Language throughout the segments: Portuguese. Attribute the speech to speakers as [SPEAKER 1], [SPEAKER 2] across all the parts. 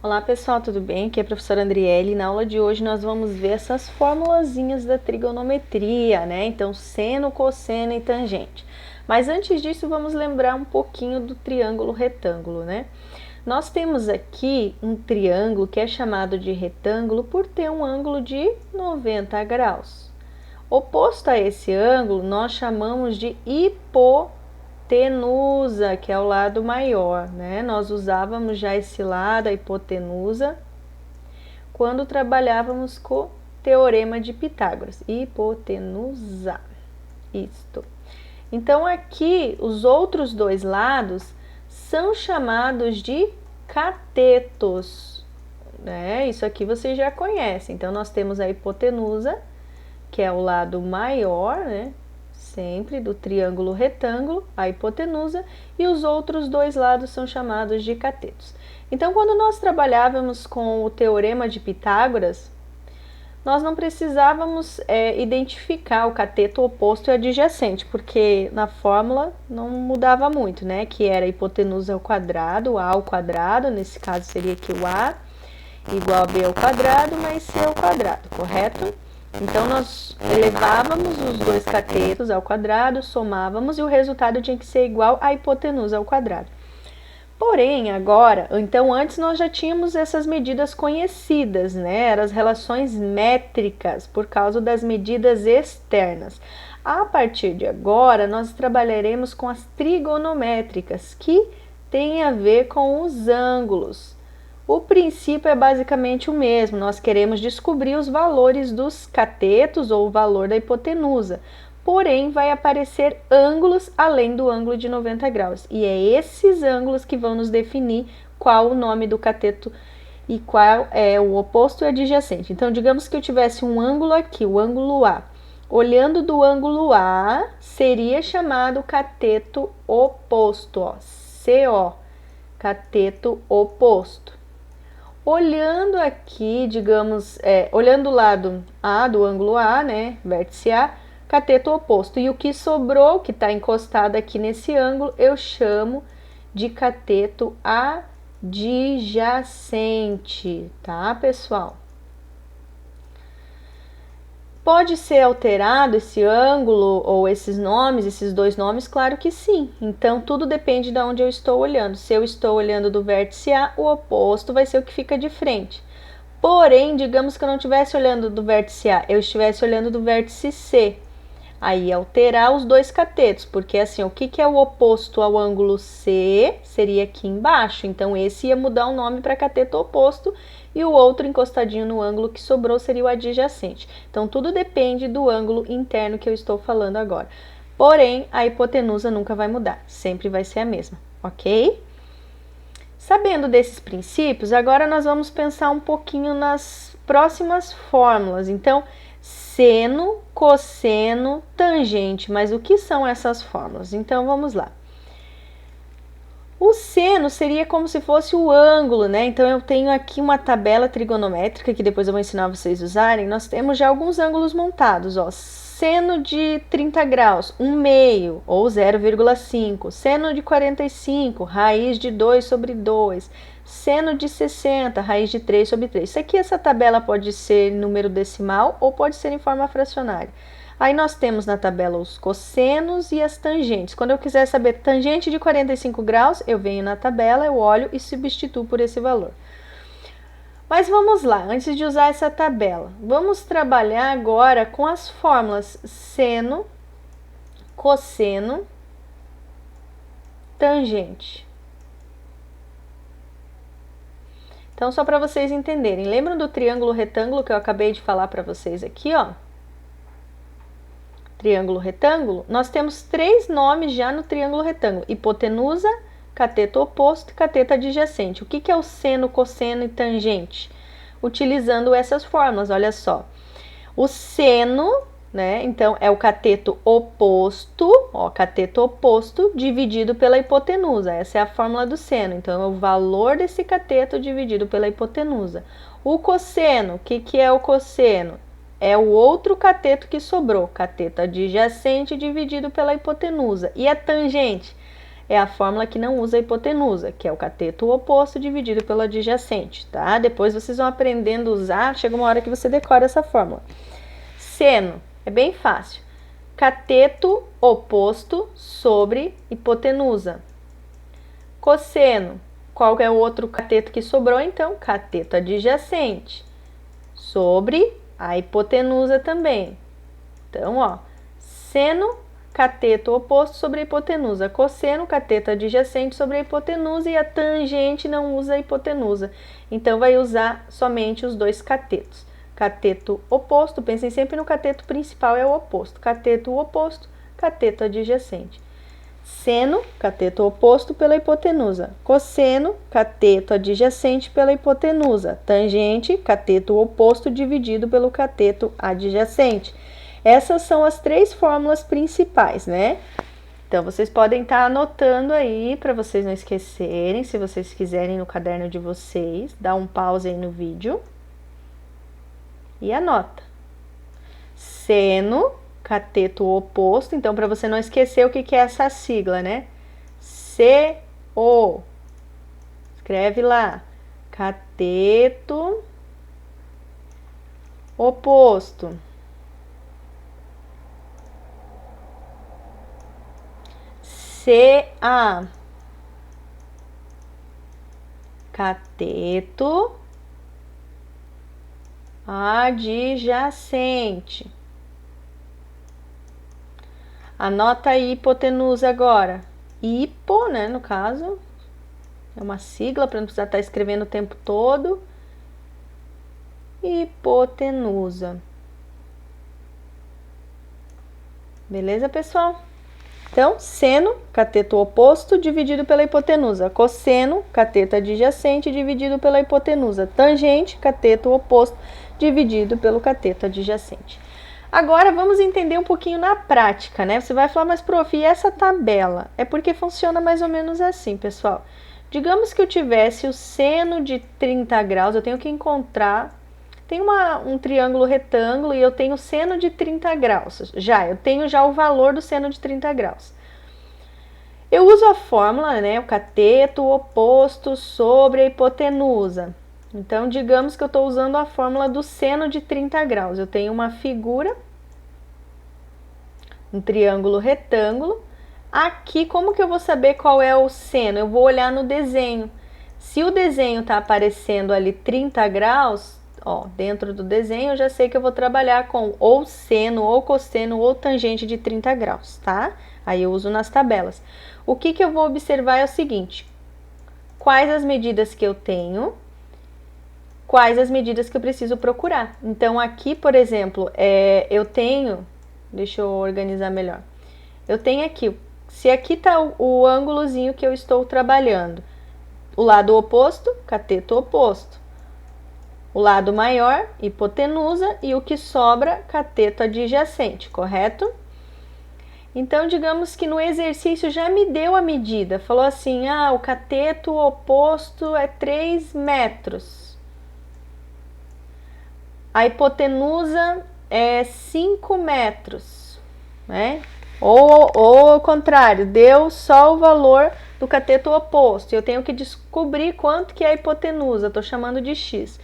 [SPEAKER 1] Olá pessoal, tudo bem? Aqui é a professora Andriele e na aula de hoje nós vamos ver essas formulazinhas da trigonometria, né? Então, seno, cosseno e tangente. Mas antes disso, vamos lembrar um pouquinho do triângulo retângulo, né? Nós temos aqui um triângulo que é chamado de retângulo por ter um ângulo de 90 graus. Oposto a esse ângulo, nós chamamos de hipotenusa, que é o lado maior, né? Nós usávamos já esse lado, a hipotenusa, quando trabalhávamos com o teorema de Pitágoras. Hipotenusa. Isto. Então, aqui, os outros dois lados são chamados de catetos, né? Isso aqui você já conhece. Então, nós temos a hipotenusa, que é o lado maior, né? Sempre do triângulo retângulo, a hipotenusa, e os outros dois lados são chamados de catetos. Então, quando nós trabalhávamos com o teorema de Pitágoras, nós não precisávamos identificar o cateto oposto e adjacente, porque na fórmula não mudava muito, né? Que era a hipotenusa ao quadrado, a ao quadrado, nesse caso seria aqui o a igual a b ao quadrado mais c ao quadrado, correto? Então, nós elevávamos os dois catetos ao quadrado, somávamos e o resultado tinha que ser igual à hipotenusa ao quadrado. Porém, agora, então antes nós já tínhamos essas medidas conhecidas, né? Eram as relações métricas, por causa das medidas externas. A partir de agora, nós trabalharemos com as trigonométricas, que têm a ver com os ângulos. O princípio é basicamente o mesmo, nós queremos descobrir os valores dos catetos ou o valor da hipotenusa, porém vai aparecer ângulos além do ângulo de 90 graus, e é esses ângulos que vão nos definir qual o nome do cateto e qual é o oposto e adjacente. Então, digamos que eu tivesse um ângulo aqui, o ângulo A. Olhando do ângulo A, seria chamado cateto oposto, ó, CO, cateto oposto. Olhando aqui, digamos, olhando o lado A do ângulo A, né, vértice A, cateto oposto. E o que sobrou, que está encostado aqui nesse ângulo, eu chamo de cateto adjacente, tá, pessoal? Pode ser alterado esse ângulo ou esses nomes, esses dois nomes? Claro que sim. Então, tudo depende de onde eu estou olhando. Se eu estou olhando do vértice A, o oposto vai ser o que fica de frente. Porém, digamos que eu não estivesse olhando do vértice A, eu estivesse olhando do vértice C. Aí, alterar os dois catetos, porque assim, o que é o oposto ao ângulo C? Seria aqui embaixo. Então, esse ia mudar o nome para cateto oposto e o outro encostadinho no ângulo que sobrou seria o adjacente. Então, tudo depende do ângulo interno que eu estou falando agora. Porém, a hipotenusa nunca vai mudar, sempre vai ser a mesma, ok? Sabendo desses princípios, agora nós vamos pensar um pouquinho nas próximas fórmulas. Então, seno, cosseno, tangente. Mas o que são essas fórmulas? Então, vamos lá. O seno seria como se fosse o ângulo, né? Então, eu tenho aqui uma tabela trigonométrica, que depois eu vou ensinar vocês a usarem. Nós temos já alguns ângulos montados, ó. Seno de 30 graus, 1 meio, ou 0,5. Seno de 45, raiz de 2 sobre 2. Seno de 60, raiz de 3 sobre 3. Isso aqui, essa tabela pode ser número decimal ou pode ser em forma fracionária. Aí nós temos na tabela os cossenos e as tangentes. Quando eu quiser saber tangente de 45 graus, eu venho na tabela, eu olho e substituo por esse valor. Mas vamos lá, antes de usar essa tabela, vamos trabalhar agora com as fórmulas seno, cosseno, tangente. Então, só para vocês entenderem, lembram do triângulo retângulo que eu acabei de falar para vocês aqui, ó? Triângulo retângulo, nós temos três nomes já no triângulo retângulo: hipotenusa, cateto oposto e cateto adjacente. O que é o seno, cosseno e tangente? Utilizando essas fórmulas, olha só. O seno, né, então é o cateto oposto, ó, cateto oposto dividido pela hipotenusa. Essa é a fórmula do seno, então é o valor desse cateto dividido pela hipotenusa. O cosseno, o que é o cosseno? É o outro cateto que sobrou, cateto adjacente dividido pela hipotenusa. E a tangente? é a fórmula que não usa a hipotenusa, que é o cateto oposto dividido pelo adjacente, tá? Depois vocês vão aprendendo a usar, chega uma hora que você decora essa fórmula. Seno, é bem fácil. Cateto oposto sobre hipotenusa. Cosseno, qual é o outro cateto que sobrou então? Cateto adjacente sobre a hipotenusa também. Então, ó, seno, cateto oposto sobre a hipotenusa. Cosseno, cateto adjacente sobre a hipotenusa, e a tangente não usa a hipotenusa. Então, vai usar somente os dois catetos. Cateto oposto, pensem sempre no cateto principal, é o oposto. Cateto oposto, cateto adjacente. Seno, cateto oposto pela hipotenusa. Cosseno, cateto adjacente pela hipotenusa. Tangente, cateto oposto dividido pelo cateto adjacente. Essas são as três fórmulas principais, né? Então, vocês podem estar anotando aí para vocês não esquecerem, se vocês quiserem no caderno de vocês, dá um pause aí no vídeo e anota. Seno, cateto oposto. Então, para você não esquecer o que é essa sigla, né? CO. Escreve lá. Cateto oposto. CA. Cateto adjacente. Anota aí hipotenusa agora. Hipo, né, no caso, é uma sigla para não precisar estar escrevendo o tempo todo. Hipotenusa. Beleza, pessoal? Então, seno, cateto oposto dividido pela hipotenusa. Cosseno, cateto adjacente dividido pela hipotenusa. Tangente, cateto oposto dividido pelo cateto adjacente. Agora, vamos entender um pouquinho na prática, né? Você vai falar, mas prof, e essa tabela? É porque funciona mais ou menos assim, pessoal. Digamos que eu tivesse o seno de 30 graus, eu tenho que encontrar... Tem um triângulo retângulo e eu tenho seno de 30 graus. Eu tenho o valor do seno de 30 graus. Eu uso a fórmula, né? O cateto oposto sobre a hipotenusa. Então, digamos que eu estou usando a fórmula do seno de 30 graus. Eu tenho uma figura, um triângulo retângulo. Aqui, como que eu vou saber qual é o seno? Eu vou olhar no desenho. Se o desenho está aparecendo ali 30 graus... Ó, dentro do desenho eu já sei que eu vou trabalhar com ou seno, ou cosseno, ou tangente de 30 graus, tá? Aí eu uso nas tabelas. O que eu vou observar é o seguinte: quais as medidas que eu tenho, quais as medidas que eu preciso procurar. Então, aqui, por exemplo, eu tenho... Deixa eu organizar melhor. Eu tenho aqui, se aqui tá o ângulozinho que eu estou trabalhando, o lado oposto, cateto oposto. O lado maior, hipotenusa, e o que sobra, cateto adjacente, correto? Então, digamos que no exercício já me deu a medida. Falou assim, o cateto oposto é 3 metros. A hipotenusa é 5 metros, né? Ou ao contrário, deu só o valor do cateto oposto. Eu tenho que descobrir quanto que é a hipotenusa, estou chamando de x.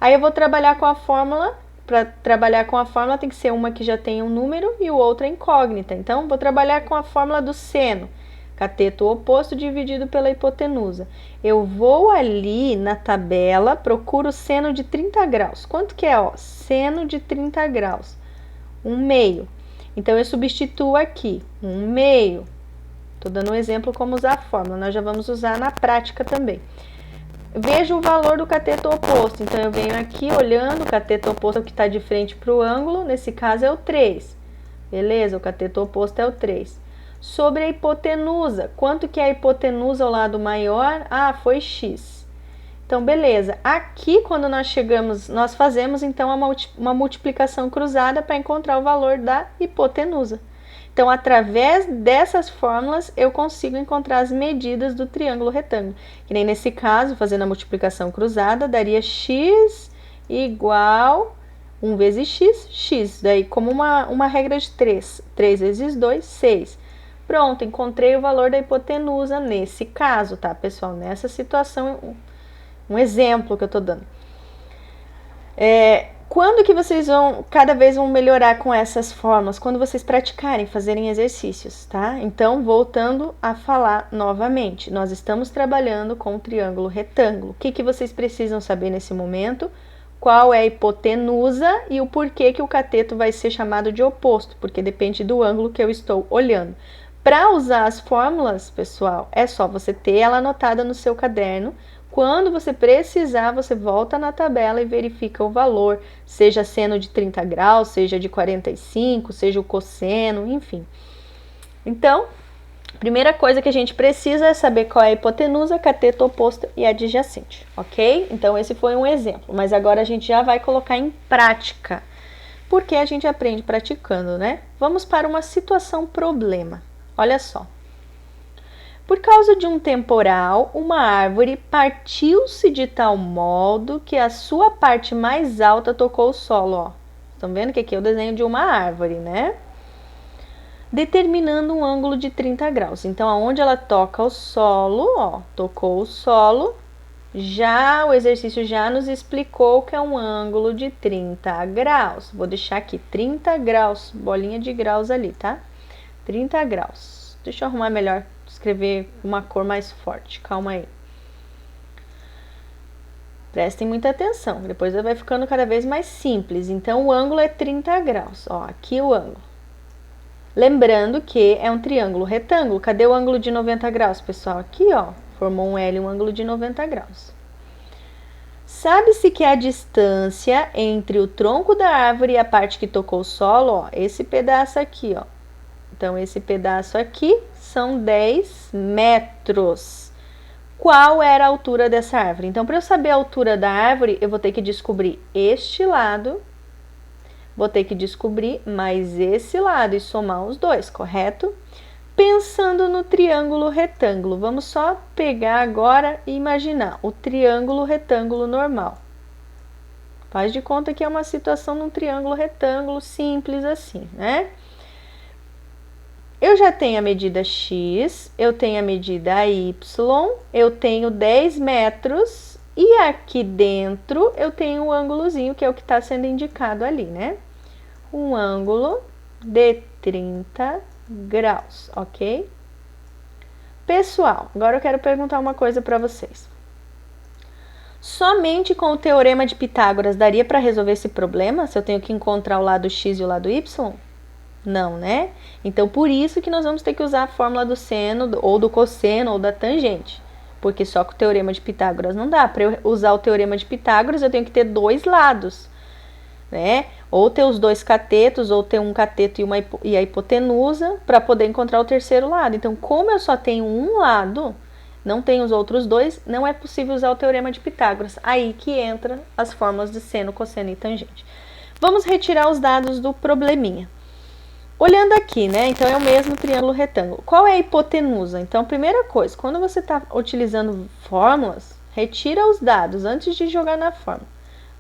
[SPEAKER 1] Aí eu vou trabalhar com a fórmula. Para trabalhar com a fórmula tem que ser uma que já tem um número e o outro é incógnita. Então, vou trabalhar com a fórmula do seno. Cateto oposto dividido pela hipotenusa. Eu vou ali na tabela, procuro o seno de 30 graus. Quanto que é? Ó, seno de 30 graus. 1/2. Então, eu substituo aqui. 1/2. Estou dando um exemplo como usar a fórmula. Nós já vamos usar na prática também. Vejo o valor do cateto oposto, então eu venho aqui olhando, o cateto oposto é o que está de frente para o ângulo, nesse caso é o 3, beleza? O cateto oposto é o 3. Sobre a hipotenusa, quanto que é a hipotenusa ao lado maior? Foi x. Então, beleza, aqui quando nós chegamos, nós fazemos então uma multiplicação cruzada para encontrar o valor da hipotenusa. Então, através dessas fórmulas, eu consigo encontrar as medidas do triângulo retângulo. Que nem nesse caso, fazendo a multiplicação cruzada, daria x igual 1 vezes x, x. Daí, como uma regra de 3. 3 vezes 2, 6. Pronto, encontrei o valor da hipotenusa nesse caso, tá, pessoal? Nessa situação, um exemplo que eu tô dando. Quando que vocês cada vez vão melhorar com essas fórmulas? Quando vocês praticarem, fazerem exercícios, tá? Então, voltando a falar novamente, nós estamos trabalhando com o triângulo retângulo. O que vocês precisam saber nesse momento? Qual é a hipotenusa e o porquê que o cateto vai ser chamado de oposto, porque depende do ângulo que eu estou olhando. Para usar as fórmulas, pessoal, é só você ter ela anotada no seu caderno. Quando você precisar, você volta na tabela e verifica o valor, seja seno de 30 graus, seja de 45, seja o cosseno, enfim. Então, a primeira coisa que a gente precisa é saber qual é a hipotenusa, cateto oposto e adjacente, ok? Então, esse foi um exemplo, mas agora a gente já vai colocar em prática, porque a gente aprende praticando, né? Vamos para uma situação problema. Olha só. Por causa de um temporal, uma árvore partiu-se de tal modo que a sua parte mais alta tocou o solo, ó. Estão vendo que aqui é o desenho de uma árvore, né? Determinando um ângulo de 30 graus. Então, aonde ela toca o solo, ó, tocou o solo, já o exercício já nos explicou que é um ângulo de 30 graus. Vou deixar aqui 30 graus, bolinha de graus ali, tá? 30 graus. Deixa eu arrumar melhor, escrever uma cor mais forte, calma aí. Prestem muita atenção, depois vai ficando cada vez mais simples. Então, o ângulo é 30 graus, ó, aqui o ângulo. Lembrando que é um triângulo retângulo. Cadê o ângulo de 90 graus, pessoal? Aqui, ó, formou um L, um ângulo de 90 graus. Sabe-se que a distância entre o tronco da árvore e a parte que tocou o solo, ó, esse pedaço aqui, ó. Então, esse pedaço aqui são 10 metros. Qual era a altura dessa árvore? Então, para eu saber a altura da árvore, eu vou ter que descobrir este lado, vou ter que descobrir mais esse lado e somar os dois, correto? Pensando no triângulo retângulo, vamos só pegar agora e imaginar o triângulo retângulo normal. Faz de conta que é uma situação num triângulo retângulo simples assim, né? Eu já tenho a medida X, eu tenho a medida Y, eu tenho 10 metros e aqui dentro eu tenho um ângulozinho que é o que está sendo indicado ali, né? Um ângulo de 30 graus, ok? Pessoal, agora eu quero perguntar uma coisa para vocês. Somente com o teorema de Pitágoras daria para resolver esse problema, se eu tenho que encontrar o lado X e o lado Y? Não, né? Então, por isso que nós vamos ter que usar a fórmula do seno, ou do cosseno, ou da tangente. Porque só com o teorema de Pitágoras não dá. Para eu usar o teorema de Pitágoras, eu tenho que ter dois lados, né? Ou ter os dois catetos, ou ter um cateto e a hipotenusa, para poder encontrar o terceiro lado. Então, como eu só tenho um lado, não tenho os outros dois, não é possível usar o teorema de Pitágoras. Aí que entra as fórmulas de seno, cosseno e tangente. Vamos retirar os dados do probleminha. Olhando aqui, né? Então, é o mesmo triângulo retângulo. Qual é a hipotenusa? Então, primeira coisa, quando você está utilizando fórmulas, retira os dados antes de jogar na fórmula.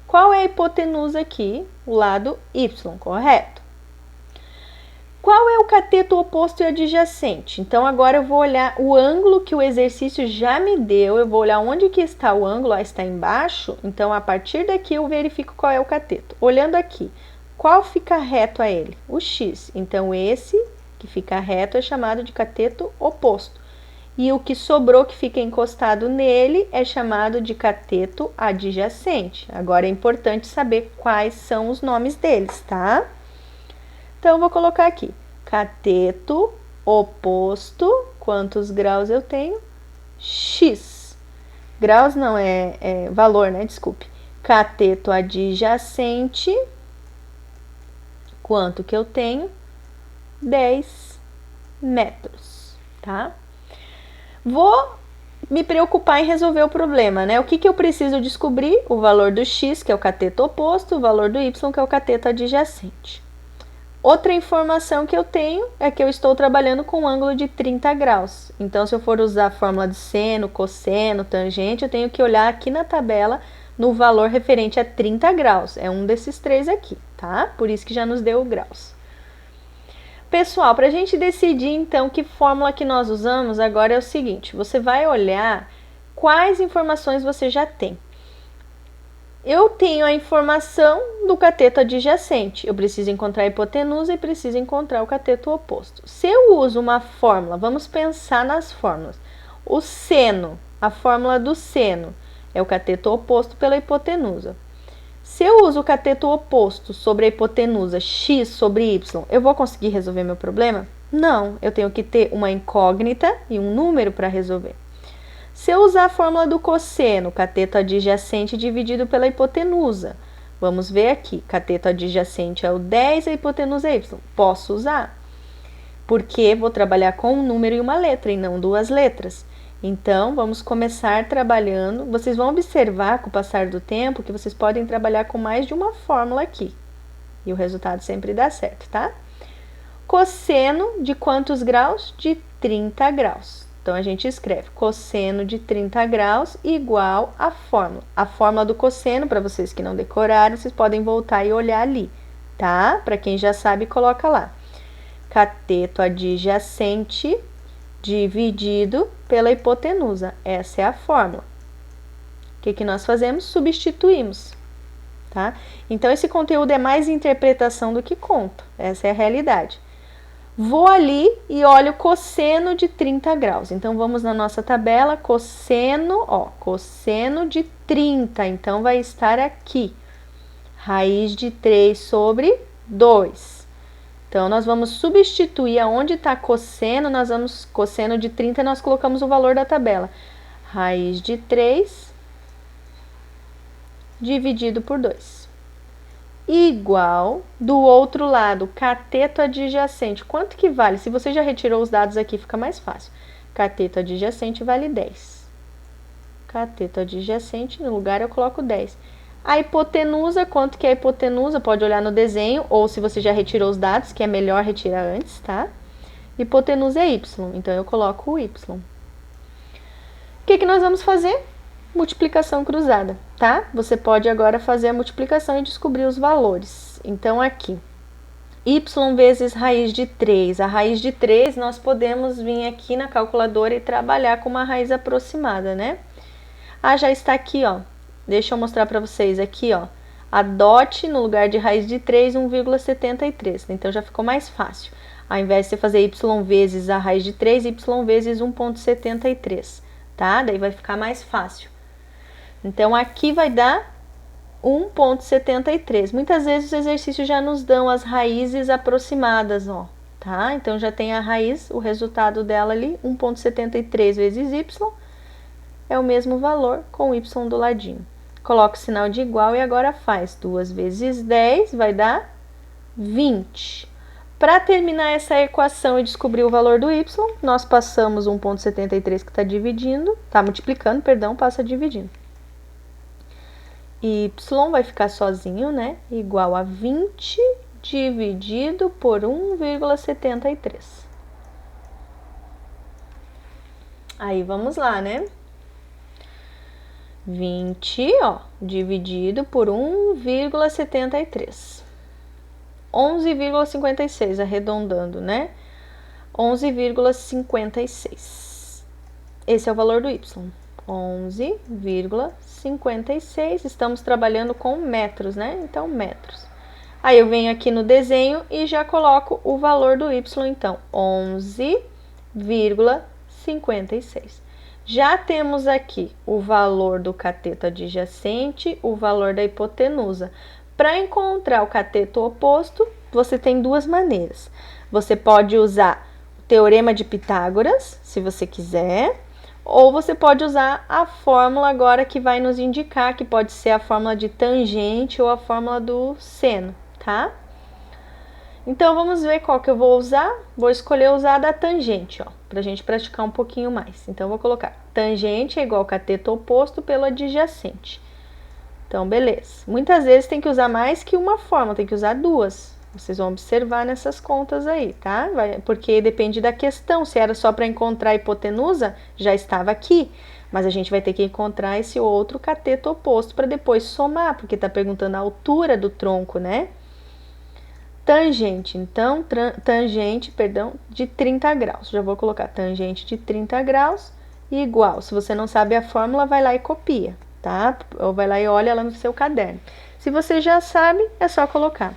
[SPEAKER 1] Qual é a hipotenusa aqui? O lado Y, correto? Qual é o cateto oposto e adjacente? Então, agora eu vou olhar o ângulo que o exercício já me deu. Eu vou olhar onde que está o ângulo, ó, está embaixo. Então, a partir daqui, eu verifico qual é o cateto. Olhando aqui. Qual fica reto a ele? O X. Então, esse que fica reto é chamado de cateto oposto. E o que sobrou, que fica encostado nele, é chamado de cateto adjacente. Agora, é importante saber quais são os nomes deles, tá? Então, eu vou colocar aqui. Cateto oposto. Quantos graus eu tenho? X. Graus não, é valor, né? Desculpe. Cateto adjacente. Quanto que eu tenho? 10 metros, tá? Vou me preocupar em resolver o problema, né? O que eu preciso descobrir? O valor do X, que é o cateto oposto, o valor do Y, que é o cateto adjacente. Outra informação que eu tenho é que eu estou trabalhando com um ângulo de 30 graus. Então, se eu for usar a fórmula de seno, cosseno, tangente, eu tenho que olhar aqui na tabela no valor referente a 30 graus. É um desses três aqui, tá? Por isso que já nos deu graus. Pessoal, para a gente decidir então que fórmula que nós usamos, agora é o seguinte, você vai olhar quais informações você já tem. Eu tenho a informação do cateto adjacente, eu preciso encontrar a hipotenusa e preciso encontrar o cateto oposto. Se eu uso uma fórmula, vamos pensar nas fórmulas. O seno, a fórmula do seno, é o cateto oposto pela hipotenusa. Se eu uso o cateto oposto sobre a hipotenusa x sobre y, eu vou conseguir resolver meu problema? Não, eu tenho que ter uma incógnita e um número para resolver. Se eu usar a fórmula do cosseno, cateto adjacente dividido pela hipotenusa, vamos ver aqui, cateto adjacente é o 10, a hipotenusa é y. Posso usar, porque vou trabalhar com um número e uma letra e não duas letras. Então, vamos começar trabalhando. Vocês vão observar com o passar do tempo que vocês podem trabalhar com mais de uma fórmula aqui. E o resultado sempre dá certo, tá? Cosseno de quantos graus? De 30 graus. Então, a gente escreve cosseno de 30 graus igual a fórmula. A fórmula do cosseno, para vocês que não decoraram, vocês podem voltar e olhar ali, tá? Para quem já sabe, coloca lá. Cateto adjacente dividido pela hipotenusa. Essa é a fórmula. O que nós fazemos? Substituímos, tá? Então, esse conteúdo é mais interpretação do que conta. Essa é a realidade. Vou ali e olho o cosseno de 30 graus. Então, vamos na nossa tabela, cosseno, ó, cosseno de 30. Então, vai estar aqui. Raiz de 3 sobre 2. Então, nós vamos substituir aonde está cosseno, cosseno de 30, nós colocamos o valor da tabela. Raiz de 3 dividido por 2. Igual do outro lado, cateto adjacente. Quanto que vale? Se você já retirou os dados aqui, fica mais fácil. Cateto adjacente vale 10. Cateto adjacente, no lugar eu coloco 10. A hipotenusa, quanto que é a hipotenusa? Pode olhar no desenho, ou se você já retirou os dados, que é melhor retirar antes, tá? Hipotenusa é y, então eu coloco o y. O que nós vamos fazer? Multiplicação cruzada, tá? Você pode agora fazer a multiplicação e descobrir os valores. Então, aqui, y vezes raiz de 3. A raiz de 3, nós podemos vir aqui na calculadora e trabalhar com uma raiz aproximada, né? Ah, já está aqui, ó. Deixa eu mostrar para vocês aqui, ó. Adote, no lugar de raiz de 3, 1,73. Então, já ficou mais fácil. Ao invés de você fazer y vezes a raiz de 3, y vezes 1,73, tá? Daí vai ficar mais fácil. Então, aqui vai dar 1,73. Muitas vezes os exercícios já nos dão as raízes aproximadas, ó, tá? Então, já tem a raiz, o resultado dela ali, 1,73 vezes y, é o mesmo valor com o y do ladinho. Coloca o sinal de igual e agora faz 2 vezes 10, vai dar 20. Para terminar essa equação e descobrir o valor do y, nós passamos 1,73 que está dividindo, está multiplicando, perdão, passa dividindo. Y vai ficar sozinho, né? Igual a 20 dividido por 1,73. Aí, vamos lá, né? 20, ó, dividido por 1,73. 11,56, arredondando, né? 11,56. Esse é o valor do y. 11,56. Estamos trabalhando com metros, né? Então, metros. Aí, eu venho aqui no desenho e já coloco o valor do y, então, 11,56. Já temos aqui o valor do cateto adjacente, o valor da hipotenusa. Para encontrar o cateto oposto, você tem duas maneiras. Você pode usar o teorema de Pitágoras, se você quiser, ou você pode usar a fórmula agora que vai nos indicar, que pode ser a fórmula de tangente ou a fórmula do seno, tá? Então, vamos ver qual que eu vou usar. Vou escolher usar a da tangente, ó, pra gente praticar um pouquinho mais. Então, vou colocar tangente é igual ao cateto oposto pelo adjacente. Então, beleza. Muitas vezes tem que usar mais que uma fórmula, tem que usar duas. Vocês vão observar nessas contas aí, tá? Porque depende da questão. Se era só para encontrar a hipotenusa, já estava aqui. Mas a gente vai ter que encontrar esse outro cateto oposto para depois somar, porque tá perguntando a altura do tronco, né? tangente. Então, tangente, perdão, de 30 graus. Já vou colocar tangente de 30 graus igual. Se você não sabe a fórmula, vai lá e copia, tá? Ou vai lá e olha ela no seu caderno. Se você já sabe, é só colocar.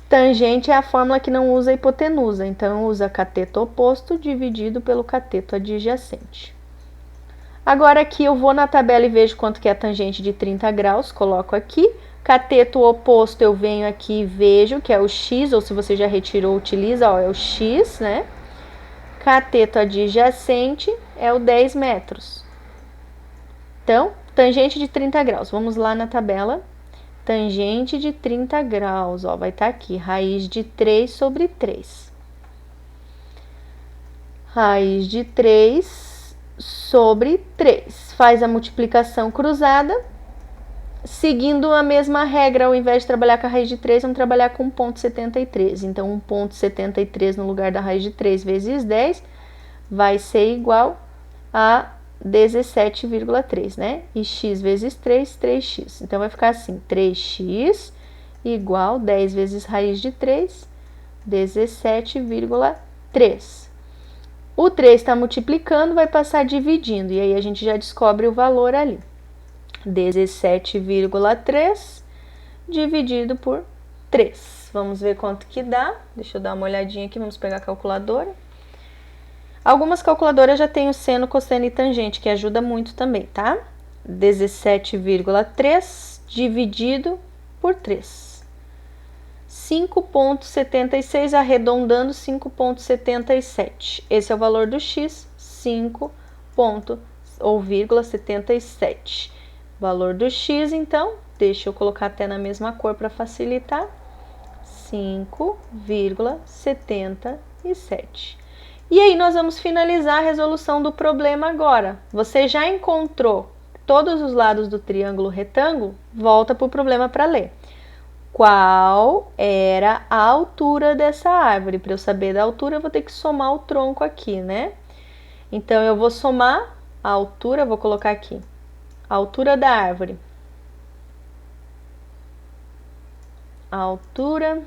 [SPEAKER 1] Tangente é a fórmula que não usa hipotenusa, então usa cateto oposto dividido pelo cateto adjacente. Agora aqui eu vou na tabela e vejo quanto que é a tangente de 30 graus, coloco aqui. Cateto oposto eu venho aqui e vejo que é o x, ou se você já retirou, utiliza, ó, é o x, né? Cateto adjacente é o 10 metros. Então, tangente de 30 graus, vamos lá na tabela. Tangente de 30 graus, ó, vai estar aqui, raiz de 3 sobre 3. Raiz de 3 sobre 3. Faz a multiplicação cruzada. Seguindo a mesma regra, ao invés de trabalhar com a raiz de 3, vamos trabalhar com 1,73. Então, 1,73 no lugar da raiz de 3 vezes 10 vai ser igual a 17,3, né? E x vezes 3, 3x. Então, vai ficar assim, 3x igual 10 vezes raiz de 3, 17,3. O 3 está multiplicando, vai passar dividindo, e aí a gente já descobre o valor ali. 17,3 dividido por 3. Vamos ver quanto que dá. Deixa eu dar uma olhadinha aqui, vamos pegar a calculadora. Algumas calculadoras já têm o seno, cosseno e tangente, que ajuda muito também, tá? 17,3 dividido por 3. 5,76, arredondando 5,77. Esse é o valor do x, 5,77. Valor do x, então, deixa eu colocar até na mesma cor para facilitar. 5,77. E aí, nós vamos finalizar a resolução do problema agora. Você já encontrou todos os lados do triângulo retângulo? Volta para o problema para ler. Qual era a altura dessa árvore? Para eu saber da altura, eu vou ter que somar o tronco aqui, né? Então, eu vou somar a altura, vou colocar aqui. A altura da árvore. A altura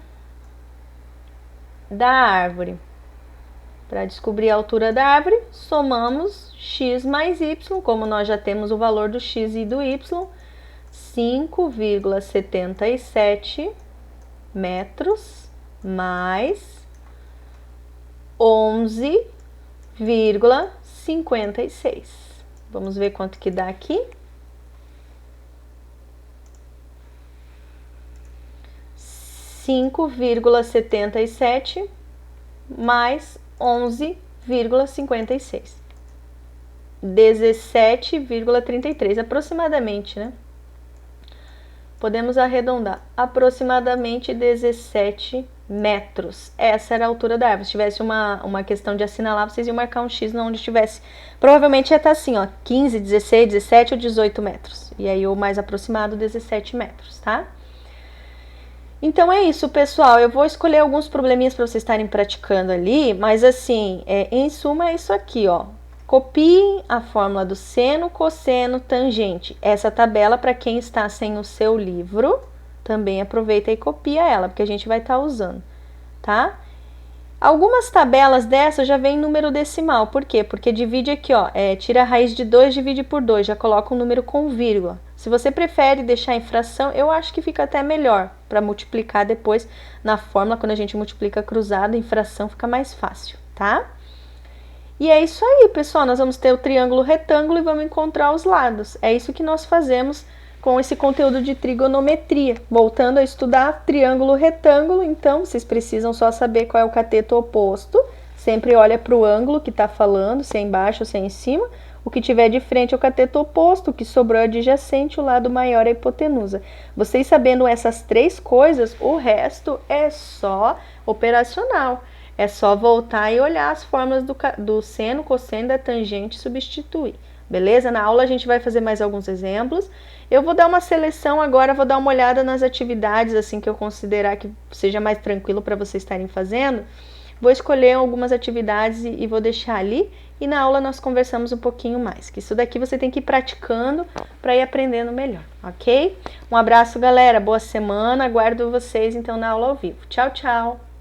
[SPEAKER 1] da árvore. Para descobrir a altura da árvore, somamos x mais y, como nós já temos o valor do x e do y, 5,77 metros mais 11,56. Vamos ver quanto que dá aqui. 5,77 mais 11,56. 17,33 aproximadamente, né? Podemos arredondar. Aproximadamente 17 metros. Essa era a altura da árvore. Se tivesse uma questão de assinalar, vocês iam marcar um X onde tivesse. Provavelmente ia estar assim, ó, 15, 16, 17 ou 18 metros. E aí o mais aproximado, 17 metros, tá? Então é isso, pessoal. Eu vou escolher alguns probleminhas para vocês estarem praticando ali, mas assim, em suma é isso aqui, ó. Copiem a fórmula do seno, cosseno, tangente. Essa tabela, para quem está sem o seu livro, também aproveita e copia ela, porque a gente vai estar usando, tá? Algumas tabelas dessas já vem número decimal. Por quê? Porque divide aqui, ó, tira a raiz de 2, divide por 2, já coloca um número com vírgula. Se você prefere deixar em fração, eu acho que fica até melhor para multiplicar depois na fórmula. Quando a gente multiplica cruzado, em fração fica mais fácil, tá? E é isso aí, pessoal. Nós vamos ter o triângulo retângulo e vamos encontrar os lados. É isso que nós fazemos com esse conteúdo de trigonometria. Voltando a estudar triângulo retângulo, então vocês precisam só saber qual é o cateto oposto. Sempre olha para o ângulo que está falando, se é embaixo ou se é em cima. O que tiver de frente é o cateto oposto, o que sobrou é adjacente, o lado maior é a hipotenusa. Vocês sabendo essas três coisas, o resto é só operacional. É só voltar e olhar as fórmulas do seno, cosseno, da tangente e substituir. Beleza? Na aula a gente vai fazer mais alguns exemplos. Eu vou dar uma seleção agora, vou dar uma olhada nas atividades, assim, que eu considerar que seja mais tranquilo para vocês estarem fazendo. Vou escolher algumas atividades e vou deixar ali, e na aula nós conversamos um pouquinho mais, que isso daqui você tem que ir praticando para ir aprendendo melhor, ok? Um abraço, galera, boa semana, aguardo vocês então na aula ao vivo. Tchau, tchau!